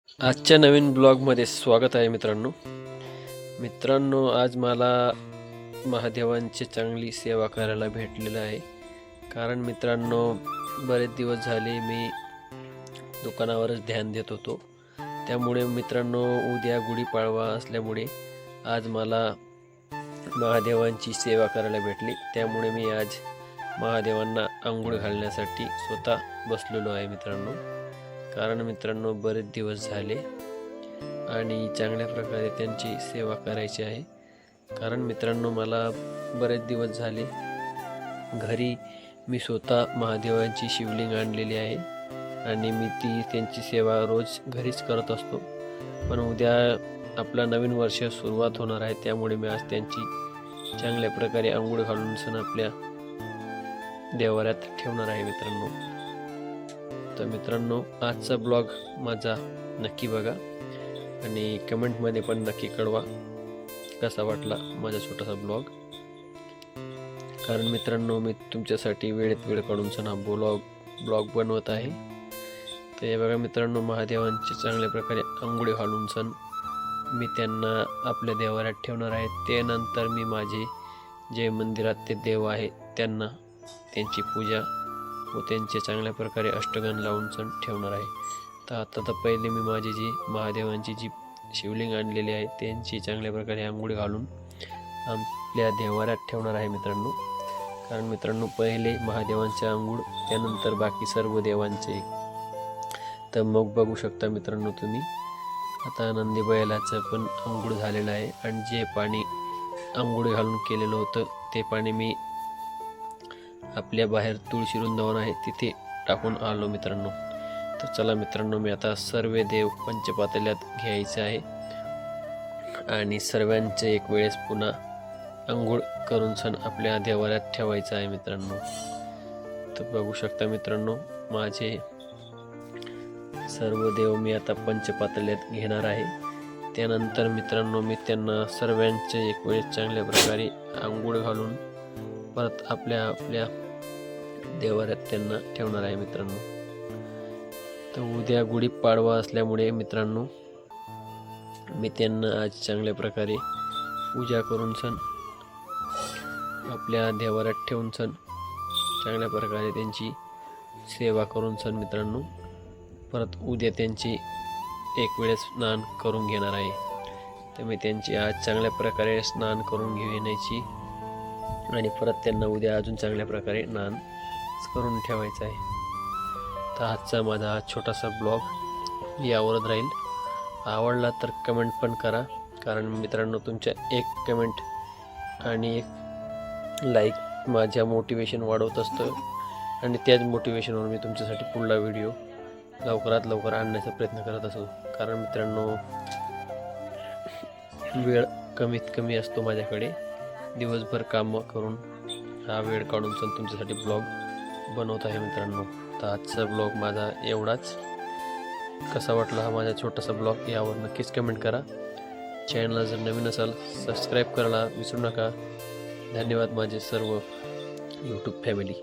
आजच्या नवीन ब्लॉगमध्ये स्वागत आहे मित्रांनो. आज मला महादेवांची चांगली सेवा करायला भेटलेलं आहे. कारण मित्रांनो, बरेच दिवस झाले मी दुकानावरच ध्यान देत होतो. त्यामुळे मित्रांनो, उद्या गुढीपाडवा असल्यामुळे आज मला महादेवांची सेवा करायला भेटली. त्यामुळे मी आज महादेवांना अंघोळ घालण्यासाठी स्वतः बसलेलो आहे मित्रांनो. कारण मित्रांनो, बरेच दिवस झाले आणि चांगल्या प्रकारे त्यांची सेवा करायची आहे. कारण मित्रांनो, मला बरेच दिवस झाले घरी मी स्वतः महादेवांची शिवलिंग आणलेली आहे आणि मी त्यांची सेवा रोज घरीच करत असतो. पण उद्या आपला नवीन वर्ष सुरुवात होणार आहे, त्यामुळे मी आज त्यांची चांगल्या प्रकारे अंघोळ घालून सण आपल्या देवाऱ्यात ठेवणार आहे मित्रांनो. तर मित्रांनो, आजचा ब्लॉग माझा नक्की बघा आणि कमेंटमध्ये पण नक्की कळवा कसा वाटला माझा छोटासा ब्लॉग. कारण मित्रांनो, मी तुमच्यासाठी वेळेत वेळ काढून सण हा ब्लॉग बनवत आहे. तर हे बघा मित्रांनो, महादेवांचे चांगल्या प्रकारे अंघोळ घालून सण मी त्यांना आपल्या देवाऱ्यात ठेवणार आहे. त्यानंतर मी माझे जे मंदिरात ते देव आहे त्यांना त्यांची पूजा व त्यांचे चांगल्या प्रकारे अष्टगण लावून सण ठेवणार आहे. तर आता पहिले मी माझी जी महादेवांची जी शिवलिंग आणलेली आहे त्यांची चांगल्या प्रकारे आंघोळ घालून आपल्या देवाऱ्यात ठेवणार आहे मित्रांनो. कारण मित्रांनो, पहिले महादेवांचे आंघोळ, त्यानंतर बाकी सर्व देवांचे. तर मग बघू शकता मित्रांनो तुम्ही, आता नंदी बैलाचं पण आंघोळ झालेलं आहे आणि जे पाणी आंघोळ घालून केलेलं होतं ते पाणी मी आपल्या बाहेर तुळशी वृंदावन आहे तिथे टाकून आलो मित्रांनो. तर चला मित्रांनो, मी आता सर्व देव पंचपातळ्यात घ्यायचे आहे आणि सर्वांचे एक वेळेस पुन्हा अंघोळ करून सण आपल्या देवाऱ्यात ठेवायचा आहे मित्रांनो. तर बघू शकता मित्रांनो, माझे सर्व देव मी आता पंचपातळ्यात घेणार आहे. त्यानंतर मित्रांनो, मी त्यांना सर्वांचे एक वेळेस चांगल्या प्रकारे अंघोळ घालून परत आपल्या देवाऱ्यात त्यांना ठेवणार आहे मित्रांनो. तर उद्या गुढीपाडवा असल्यामुळे मित्रांनो, मी त्यांना आज चांगल्या प्रकारे पूजा करून सण आपल्या देवाऱ्यात ठेवून सण चांगल्या प्रकारे त्यांची सेवा करून सण मित्रांनो परत उद्या त्यांची एक वेळेस स्नान करून घेणार आहे. तर मी त्यांची आज चांगल्या प्रकारे स्नान करून घेण्याची आणि परत त्यांना उद्या अजून चांगल्या प्रकारे स्नान करून ठेवायचं आहे. तर आजचा माझा हा छोटासा ब्लॉग यावरच राहील. आवडला तर कमेंट पण करा. कारण मित्रांनो, तुमच्या एक कमेंट आणि एक लाईक माझ्या मोटिवेशन वाढवत असतं आणि त्याच मोटिवेशनवर मी तुमच्यासाठी पुढला व्हिडिओ लवकरात लवकर आणण्याचा प्रयत्न करत असतो. कारण मित्रांनो, वेळ कमीत कमी असतो माझ्याकडे. दिवसभर काम करून हा वेळ काढून सण तुमच्यासाठी ब्लॉग बनवत आहे मित्रांनो. तर आजचा ब्लॉग माझा एवढाच. कसा वाटला हा माझा छोटासा ब्लॉग यावर नक्कीच कमेंट करा. चॅनलला जर नवीन असाल सबस्क्राईब करायला विसरू नका. धन्यवाद माझे सर्व यूट्यूब फॅमिली.